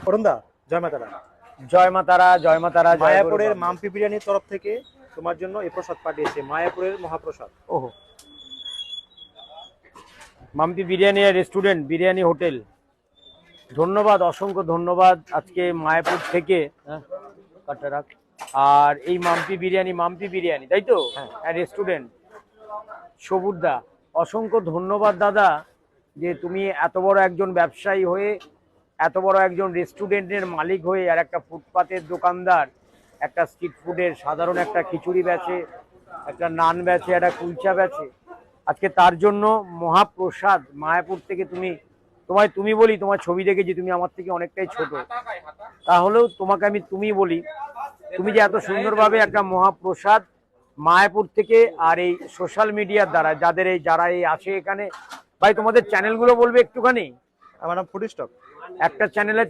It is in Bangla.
অরুণদা, জয় মা তারা। জয় মা তারা, জয় মা তারা। মায়াপুরের মাম্পি বিরিয়ানির তরফ থেকে তোমার জন্য এই প্রসাদ পাঠিয়েছে, মায়াপুরের মহাপ্রসাদ। ওহো, মাম্পি বিরিয়ানি রেস্টুরেন্ট, বিরিয়ানি হোটেল, ধন্যবাদ, অসংখ্য ধন্যবাদ। আজকে মায়াপুর থেকে কাটটা রাখ। আর এই মাম্পি বিরিয়ানি তাই তো? হ্যাঁ, রেস্টুরেন্ট সবুরদা, অসংখ্য ধন্যবাদ দাদা, যে তুমি এত বড় একজন ব্যবসায়ী হয়ে, এত বড় একজন রেস্টুরেন্টের মালিক হয়ে, আর একটা ফুটপাতের দোকানদার, একটা স্ট্রিট ফুডের সাধারণ একটা খিচুড়ি বেচে, একটা নান বেচে, একটা কুলচা বেচে, আজকে তার জন্য মহাপ্রসাদ মায়াপুর থেকে তুমি বলি, তোমার ছবি দেখেছি, তুমি আমার থেকে অনেকটাই ছোট, তাহলেও তোমাকে আমি তুমি বলি, তুমি যে এত সুন্দরভাবে একটা মহাপ্রসাদ মায়াপুর থেকে, আর এই সোশ্যাল মিডিয়ার দ্বারা যারা এই আছে এখানে, ভাই তোমাদের চ্যানেলগুলো বলবে একটুখানি। আমার নাম ফুড স্টক। একটা চ্যানেলে